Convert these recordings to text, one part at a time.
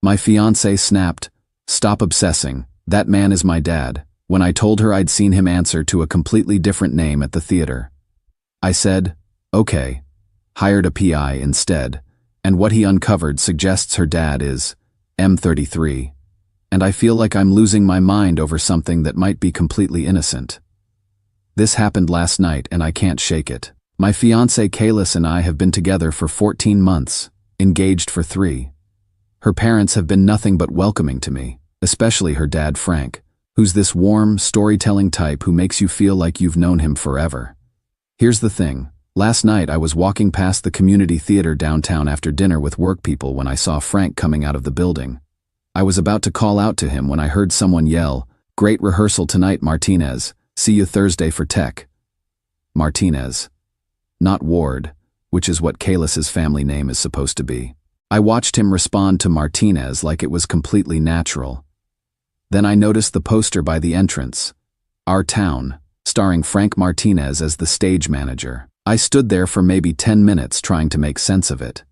My fiancée snapped, "Stop obsessing, that man is my dad," when I told her I'd seen him answer to a completely different name at the theater. I said, "Okay," hired a PI instead, and what he uncovered suggests her dad is M33, and I feel like I'm losing my mind over something that might be completely innocent. This happened last night and I can't shake it. My fiancée Kaylis and I have been together for 14 months, engaged for 3. Her parents have been nothing but welcoming to me, especially her dad Frank, who's this warm, storytelling type who makes you feel like you've known him forever. Here's the thing. Last night I was walking past the community theater downtown after dinner with work people when I saw Frank coming out of the building. I was about to call out to him when I heard someone yell, "Great rehearsal tonight, Martinez. See you Thursday for tech." Martinez. Not Ward, which is what Kaylis's family name is supposed to be. I watched him respond to Martinez like it was completely natural. Then I noticed the poster by the entrance, Our Town, starring Frank Martinez as the stage manager. I stood there for maybe 10 minutes trying to make sense of it.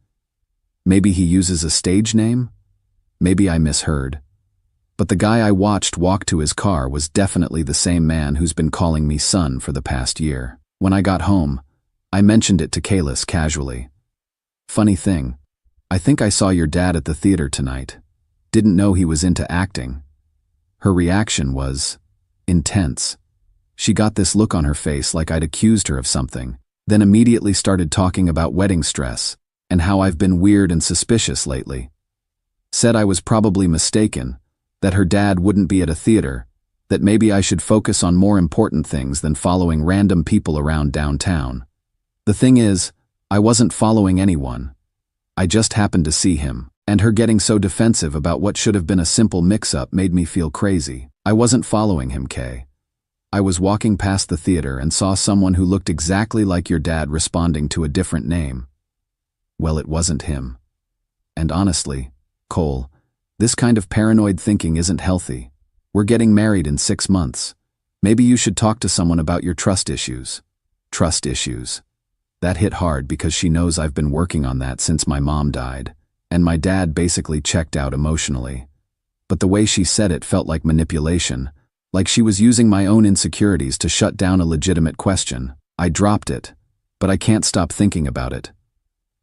Maybe he uses a stage name? Maybe I misheard. But the guy I watched walk to his car was definitely the same man who's been calling me son for the past year. When I got home, I mentioned it to Kaylis casually. "Funny thing, I think I saw your dad at the theater tonight. Didn't know he was into acting." Her reaction was intense. She got this look on her face like I'd accused her of something, then immediately started talking about wedding stress and how I've been weird and suspicious lately. Said I was probably mistaken, that her dad wouldn't be at a theater, that maybe I should focus on more important things than following random people around downtown. The thing is, I wasn't following anyone. I just happened to see him, and her getting so defensive about what should have been a simple mix-up made me feel crazy. I wasn't following him, Kay. I was walking past the theater and saw someone who looked exactly like your dad responding to a different name. Well, it wasn't him. And honestly, Cole, this kind of paranoid thinking isn't healthy. We're getting married in 6 months. Maybe you should talk to someone about your trust issues. Trust issues. That hit hard because she knows I've been working on that since my mom died, and my dad basically checked out emotionally. But the way she said it felt like manipulation, like she was using my own insecurities to shut down a legitimate question. I dropped it, but I can't stop thinking about it.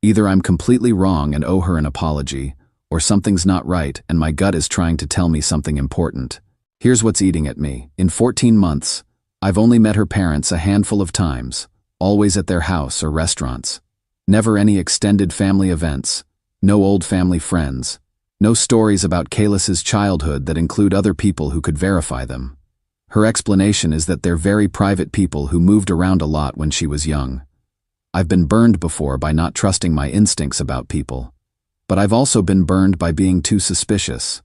Either I'm completely wrong and owe her an apology, or something's not right and my gut is trying to tell me something important. Here's what's eating at me. In 14 months, I've only met her parents a handful of times, always at their house or restaurants. Never any extended family events, no old family friends, no stories about Kaylis's childhood that include other people who could verify them. Her explanation is that they're very private people who moved around a lot when she was young. I've been burned before by not trusting my instincts about people, but I've also been burned by being too suspicious.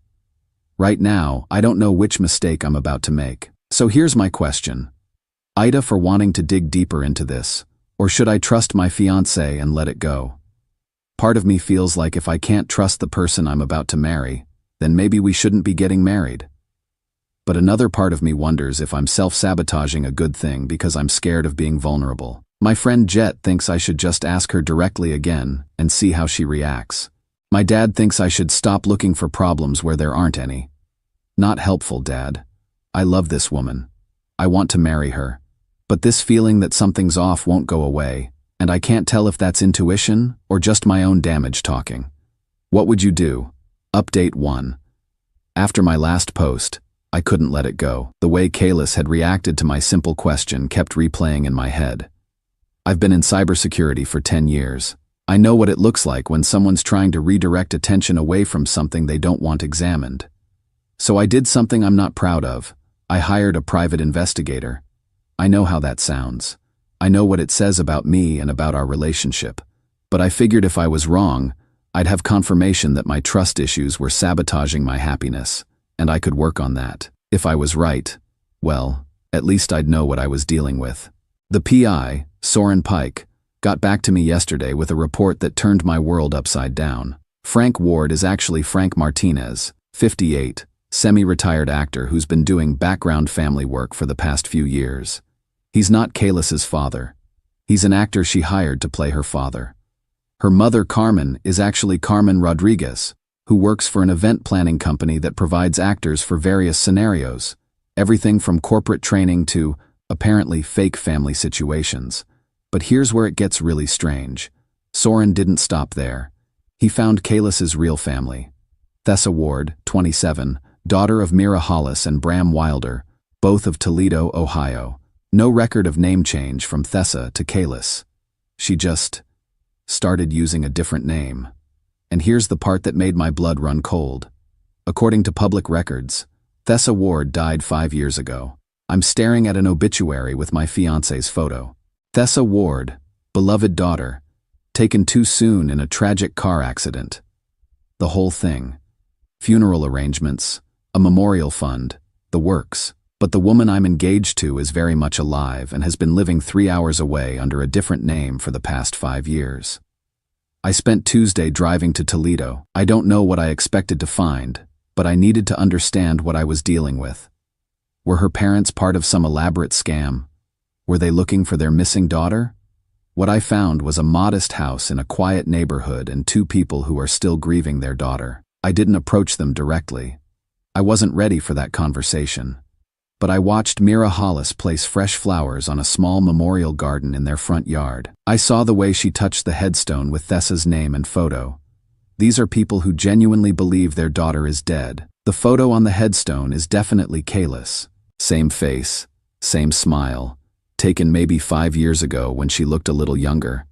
Right now, I don't know which mistake I'm about to make. So here's my question. Ida for wanting to dig deeper into this, or should I trust my fiancé and let it go? Part of me feels like if I can't trust the person I'm about to marry, then maybe we shouldn't be getting married. But another part of me wonders if I'm self-sabotaging a good thing because I'm scared of being vulnerable. My friend Jet thinks I should just ask her directly again and see how she reacts. My dad thinks I should stop looking for problems where there aren't any. Not helpful, Dad. I love this woman. I want to marry her. But this feeling that something's off won't go away, and I can't tell if that's intuition or just my own damage talking. What would you do? Update 1. After my last post, I couldn't let it go. The way Kaylis had reacted to my simple question kept replaying in my head. I've been in cybersecurity for 10 years. I know what it looks like when someone's trying to redirect attention away from something they don't want examined. So I did something I'm not proud of. I hired a private investigator. I know how that sounds. I know what it says about me and about our relationship. But I figured if I was wrong, I'd have confirmation that my trust issues were sabotaging my happiness, and I could work on that. If I was right, well, at least I'd know what I was dealing with. The PI, Soren Pike, got back to me yesterday with a report that turned my world upside down. Frank Ward is actually Frank Martinez, 58, semi-retired actor who's been doing background family work for the past few years. He's not Kaylis's father. He's an actor she hired to play her father. Her mother, Carmen, is actually Carmen Rodriguez, who works for an event planning company that provides actors for various scenarios, everything from corporate training to, apparently, fake family situations. But here's where it gets really strange. Soren didn't stop there. He found Kalis's real family. Tessa Ward, 27, daughter of Mira Hollis and Bram Wilder, both of Toledo, Ohio. No record of name change from Tessa to Kalis. She just started using a different name. And here's the part that made my blood run cold. According to public records, Tessa Ward died 5 years ago. I'm staring at an obituary with my fiancée's photo. Tessa Ward, beloved daughter, taken too soon in a tragic car accident. The whole thing. Funeral arrangements, a memorial fund, the works. But the woman I'm engaged to is very much alive and has been living 3 hours away under a different name for the past 5 years. I spent Tuesday driving to Toledo. I don't know what I expected to find, but I needed to understand what I was dealing with. Were her parents part of some elaborate scam? Were they looking for their missing daughter? What I found was a modest house in a quiet neighborhood and 2 people who are still grieving their daughter. I didn't approach them directly. I wasn't ready for that conversation. But I watched Mira Hollis place fresh flowers on a small memorial garden in their front yard. I saw the way she touched the headstone with Tessa's name and photo. These are people who genuinely believe their daughter is dead. The photo on the headstone is definitely Kalis. Same face, same smile, taken maybe 5 years ago when she looked a little younger.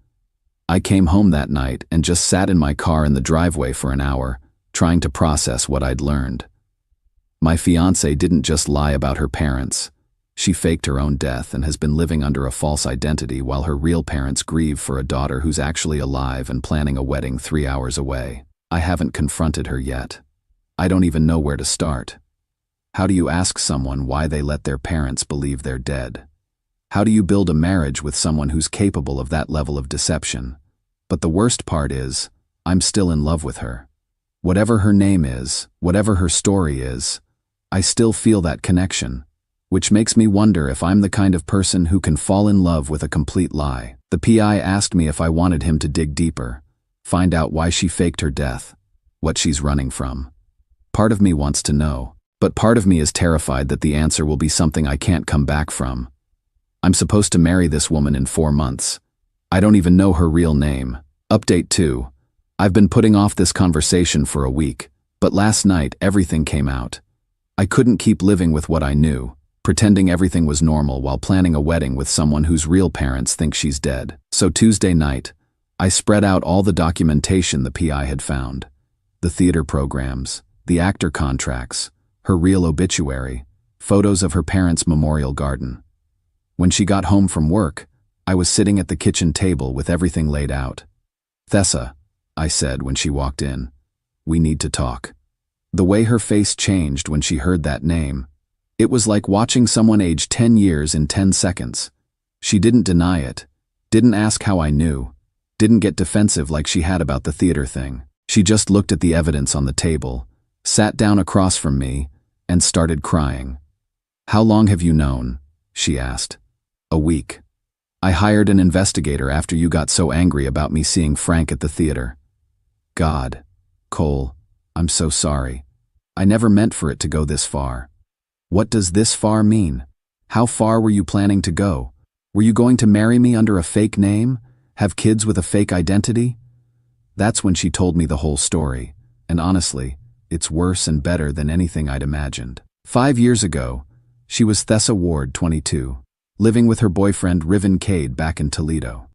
I came home that night and just sat in my car in the driveway for an hour, trying to process what I'd learned. My fiancée didn't just lie about her parents. She faked her own death and has been living under a false identity while her real parents grieve for a daughter who's actually alive and planning a wedding 3 hours away. I haven't confronted her yet. I don't even know where to start. How do you ask someone why they let their parents believe they're dead? How do you build a marriage with someone who's capable of that level of deception? But the worst part is, I'm still in love with her. Whatever her name is, whatever her story is, I still feel that connection, which makes me wonder if I'm the kind of person who can fall in love with a complete lie. The PI asked me if I wanted him to dig deeper, find out why she faked her death, what she's running from. Part of me wants to know, but part of me is terrified that the answer will be something I can't come back from. I'm supposed to marry this woman in 4 months. I don't even know her real name. Update 2. I've been putting off this conversation for a week, but last night everything came out. I couldn't keep living with what I knew, pretending everything was normal while planning a wedding with someone whose real parents think she's dead. So Tuesday night, I spread out all the documentation the PI had found. The theater programs, the actor contracts, her real obituary, photos of her parents' memorial garden. When she got home from work, I was sitting at the kitchen table with everything laid out. "Tessa," I said when she walked in, "we need to talk." The way her face changed when she heard that name, it was like watching someone age 10 years in 10 seconds. She didn't deny it, didn't ask how I knew, didn't get defensive like she had about the theater thing. She just looked at the evidence on the table, sat down across from me, and started crying. "How long have you known?" she asked. "A week. I hired an investigator after you got so angry about me seeing Frank at the theater." God, Cole, I'm so sorry. I never meant for it to go this far. What does this far mean? How far were you planning to go? Were you going to marry me under a fake name? Have kids with a fake identity? That's when she told me the whole story, and honestly, it's worse and better than anything I'd imagined. 5 years ago, she was Tessa Ward, 22, living with her boyfriend Riven Cade back in Toledo.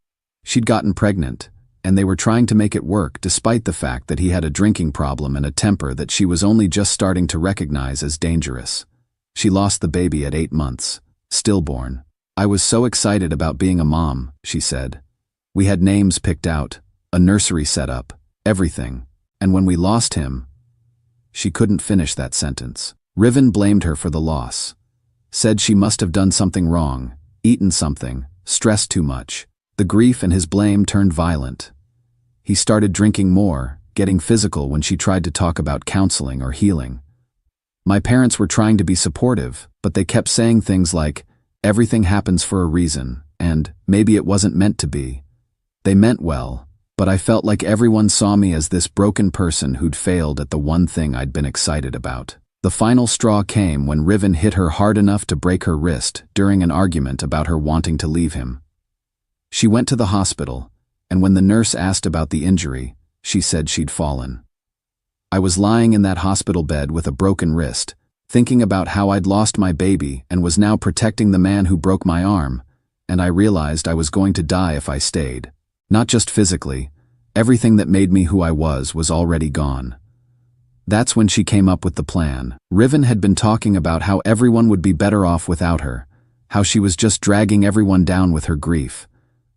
She'd gotten pregnant, and they were trying to make it work despite the fact that he had a drinking problem and a temper that she was only just starting to recognize as dangerous. She lost the baby at 8 months, stillborn. "I was so excited about being a mom," she said. "We had names picked out, a nursery set up, everything. And when we lost him..." She couldn't finish that sentence. Riven blamed her for the loss. Said she must have done something wrong, eaten something, stressed too much. The grief and his blame turned violent. He started drinking more, getting physical when she tried to talk about counseling or healing. My parents were trying to be supportive, but they kept saying things like, "Everything happens for a reason," and "maybe it wasn't meant to be." They meant well, But I felt like everyone saw me as this broken person who'd failed at the one thing I'd been excited about. The final straw came when Riven hit her hard enough to break her wrist during an argument about her wanting to leave him. She went to the hospital, and when the nurse asked about the injury, she said she'd fallen. I was lying in that hospital bed with a broken wrist, thinking about how I'd lost my baby and was now protecting the man who broke my arm, and I realized I was going to die if I stayed. Not just physically, everything that made me who I was already gone. That's when she came up with the plan. Riven had been talking about how everyone would be better off without her, how she was just dragging everyone down with her grief.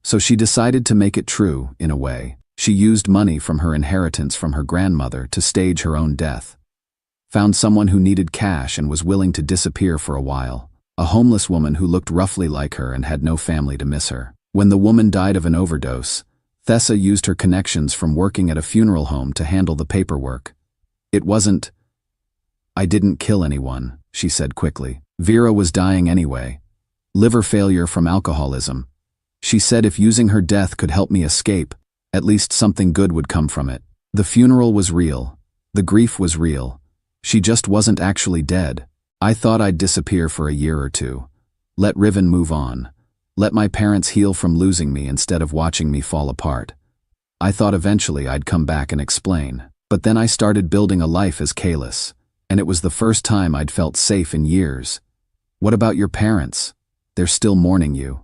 So she decided to make it true, in a way. She used money from her inheritance from her grandmother to stage her own death. Found someone who needed cash and was willing to disappear for a while. A homeless woman who looked roughly like her and had no family to miss her. When the woman died of an overdose, Thessa used her connections from working at a funeral home to handle the paperwork. It wasn't, "I didn't kill anyone," she said quickly. Vera was dying anyway. Liver failure from alcoholism. She said if using her death could help me escape, at least something good would come from it. The funeral was real. The grief was real. She just wasn't actually dead. I thought I'd disappear for a year or two. Let Riven move on. Let my parents heal from losing me instead of watching me fall apart. I thought eventually I'd come back and explain. But then I started building a life as Kalis, and it was the first time I'd felt safe in years. What about your parents? They're still mourning you.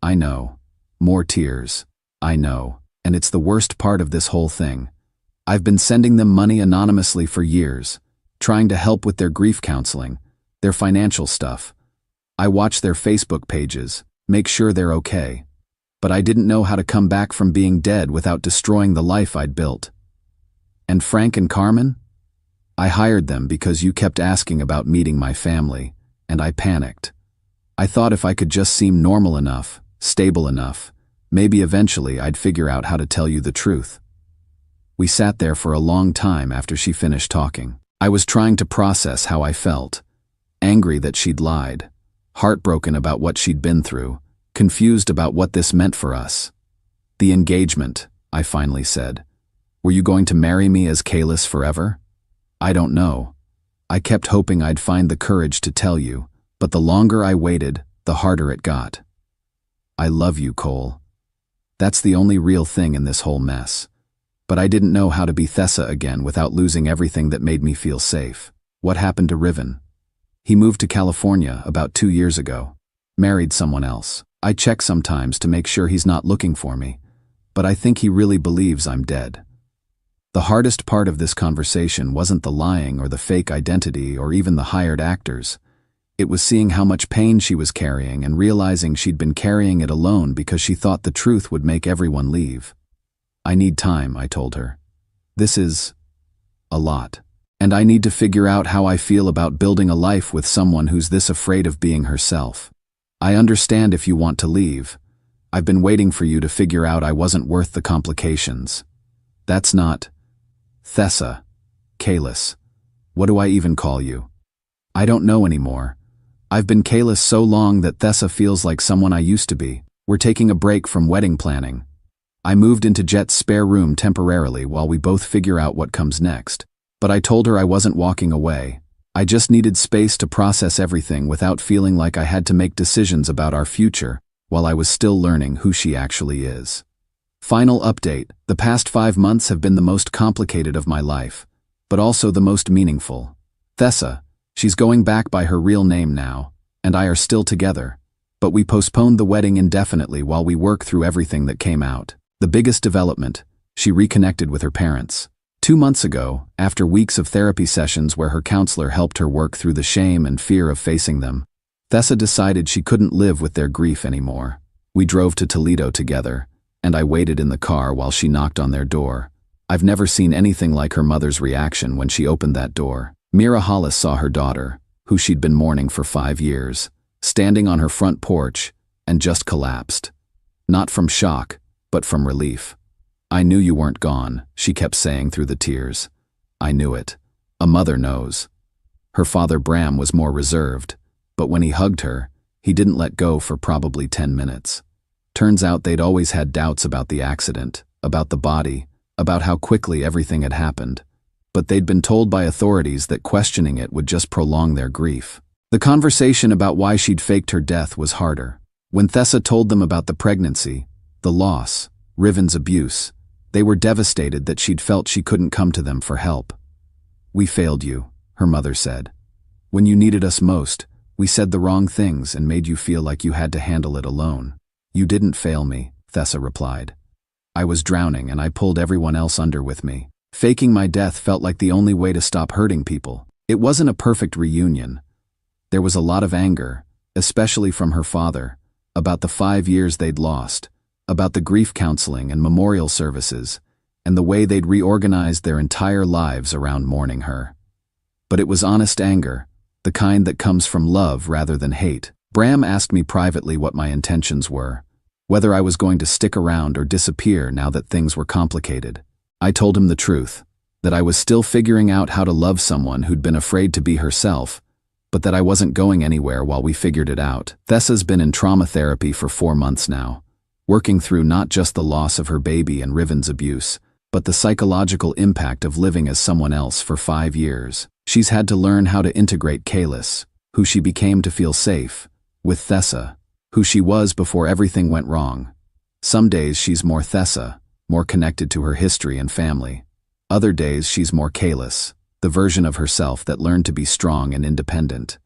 I know. More tears. I know. And it's the worst part of this whole thing. I've been sending them money anonymously for years, trying to help with their grief counseling, their financial stuff. I watch their Facebook pages, make sure they're okay. But I didn't know how to come back from being dead without destroying the life I'd built. And Frank and Carmen? I hired them because you kept asking about meeting my family, and I panicked. I thought if I could just seem normal enough, stable enough, maybe eventually I'd figure out how to tell you the truth. We sat there for a long time after she finished talking. I was trying to process how I felt. Angry that she'd lied. Heartbroken about what she'd been through. Confused about what this meant for us. The engagement, I finally said. Were you going to marry me as Kalis forever? I don't know. I kept hoping I'd find the courage to tell you, but the longer I waited, the harder it got. I love you, Cole. That's the only real thing in this whole mess. But I didn't know how to be Thessa again without losing everything that made me feel safe. What happened to Riven? He moved to California about 2 years ago. Married someone else. I check sometimes to make sure he's not looking for me, but I think he really believes I'm dead. The hardest part of this conversation wasn't the lying or the fake identity or even the hired actors. It was seeing how much pain she was carrying and realizing she'd been carrying it alone because she thought the truth would make everyone leave. I need time, I told her. This is a lot. And I need to figure out how I feel about building a life with someone who's this afraid of being herself. I understand if you want to leave. I've been waiting for you to figure out I wasn't worth the complications. That's not Thessa. Kalis. What do I even call you? I don't know anymore. I've been Kalis so long that Thessa feels like someone I used to be. We're taking a break from wedding planning. I moved into Jet's spare room temporarily while we both figure out what comes next. But I told her I wasn't walking away. I just needed space to process everything without feeling like I had to make decisions about our future while I was still learning who she actually is. Final update: the past 5 months have been the most complicated of my life, but also the most meaningful. Thessa, she's going back by her real name now, and I are still together, but we postponed the wedding indefinitely while we work through everything that came out. The biggest development: she reconnected with her parents. 2 months ago, after weeks of therapy sessions where her counselor helped her work through the shame and fear of facing them, Thessa decided she couldn't live with their grief anymore. We drove to Toledo together, and I waited in the car while she knocked on their door. I've never seen anything like her mother's reaction when she opened that door. Mira Hollis saw her daughter, who she'd been mourning for 5 years, standing on her front porch, and just collapsed. Not from shock, but from relief. "I knew you weren't gone," she kept saying through the tears. I knew it. A mother knows. Her father Bram was more reserved, but when he hugged her, he didn't let go for probably 10 minutes. Turns out they'd always had doubts about the accident, about the body, about how quickly everything had happened. But they'd been told by authorities that questioning it would just prolong their grief. The conversation about why she'd faked her death was harder. When Tessa told them about the pregnancy, the loss, Riven's abuse, they were devastated that she'd felt she couldn't come to them for help. "We failed you," her mother said. "When you needed us most, we said the wrong things and made you feel like you had to handle it alone." "You didn't fail me," Tessa replied. "I was drowning and I pulled everyone else under with me. Faking my death felt like the only way to stop hurting people." It wasn't a perfect reunion. There was a lot of anger, especially from her father, about the 5 years they'd lost, about the grief counseling and memorial services, and the way they'd reorganized their entire lives around mourning her. But it was honest anger, the kind that comes from love rather than hate. Bram asked me privately what my intentions were, whether I was going to stick around or disappear now that things were complicated. I told him the truth, that I was still figuring out how to love someone who'd been afraid to be herself, but that I wasn't going anywhere while we figured it out. Tessa's been in trauma therapy for 4 months now, working through not just the loss of her baby and Riven's abuse, but the psychological impact of living as someone else for 5 years. She's had to learn how to integrate Kalis, who she became to feel safe, with Tessa, who she was before everything went wrong. Some days she's more Tessa, more connected to her history and family. Other days she's more Kalis, the version of herself that learned to be strong and independent.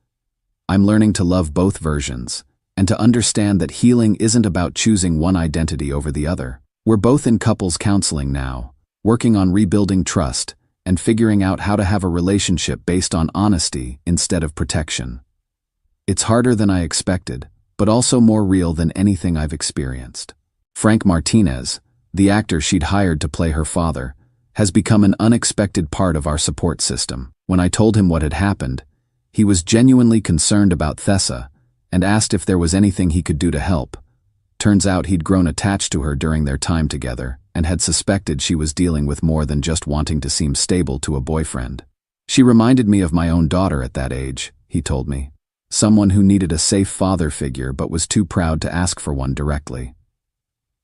I'm learning to love both versions, and to understand that healing isn't about choosing one identity over the other. We're both in couples counseling now, working on rebuilding trust and figuring out how to have a relationship based on honesty instead of protection. It's harder than I expected, but also more real than anything I've experienced. Frank Martinez, the actor she'd hired to play her father, has become an unexpected part of our support system. When I told him what had happened, he was genuinely concerned about Tessa and asked if there was anything he could do to help. Turns out he'd grown attached to her during their time together and had suspected she was dealing with more than just wanting to seem stable to a boyfriend. "She reminded me of my own daughter at that age," he told me. "Someone who needed a safe father figure but was too proud to ask for one directly.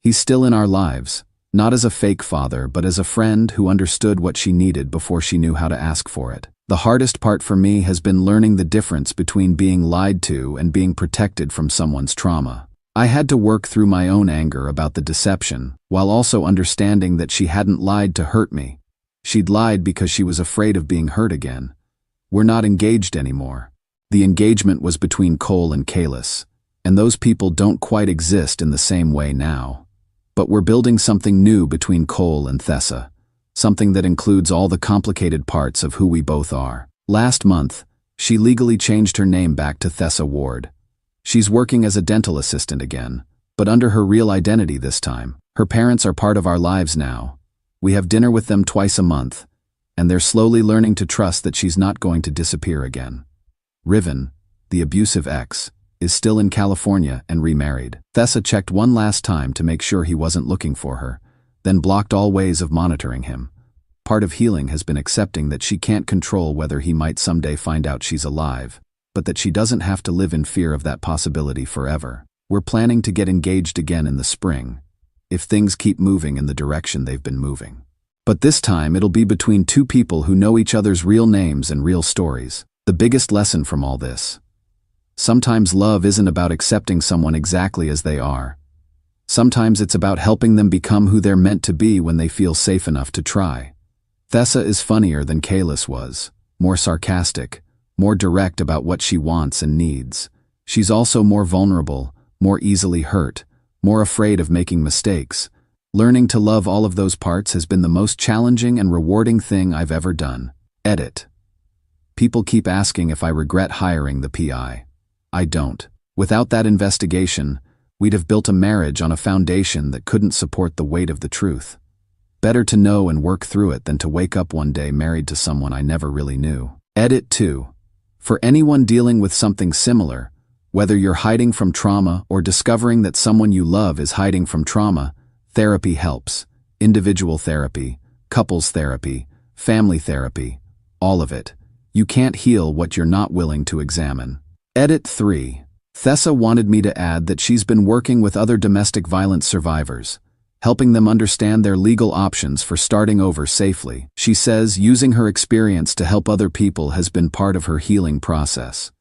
He's still in our lives, not as a fake father but as a friend who understood what she needed before she knew how to ask for it." The hardest part for me has been learning the difference between being lied to and being protected from someone's trauma. I had to work through my own anger about the deception, while also understanding that she hadn't lied to hurt me. She'd lied because she was afraid of being hurt again. We're not engaged anymore. The engagement was between Cole and Kalis, and those people don't quite exist in the same way now. But we're building something new between Cole and Tessa, something that includes all the complicated parts of who we both are. Last month, she legally changed her name back to Tessa Ward. She's working as a dental assistant again, but under her real identity this time. Her parents are part of our lives now. We have dinner with them twice a month, and they're slowly learning to trust that she's not going to disappear again. Riven, the abusive ex, is still in California and remarried. Tessa checked one last time to make sure he wasn't looking for her, then blocked all ways of monitoring him. Part of healing has been accepting that she can't control whether he might someday find out she's alive, but that she doesn't have to live in fear of that possibility forever. We're planning to get engaged again in the spring, if things keep moving in the direction they've been moving. But this time it'll be between two people who know each other's real names and real stories. The biggest lesson from all this: sometimes love isn't about accepting someone exactly as they are. Sometimes it's about helping them become who they're meant to be when they feel safe enough to try. Tessa is funnier than Kalis was, more sarcastic, more direct about what she wants and needs. She's also more vulnerable, more easily hurt, more afraid of making mistakes. Learning to love all of those parts has been the most challenging and rewarding thing I've ever done. Edit. People keep asking if I regret hiring the PI. I don't. Without that investigation, we'd have built a marriage on a foundation that couldn't support the weight of the truth. Better to know and work through it than to wake up one day married to someone I never really knew. Edit 2. For anyone dealing with something similar, whether you're hiding from trauma or discovering that someone you love is hiding from trauma, therapy helps. Individual therapy, couples therapy, family therapy, all of it. You can't heal what you're not willing to examine. Edit 3. Tessa wanted me to add that she's been working with other domestic violence survivors, helping them understand their legal options for starting over safely. She says using her experience to help other people has been part of her healing process.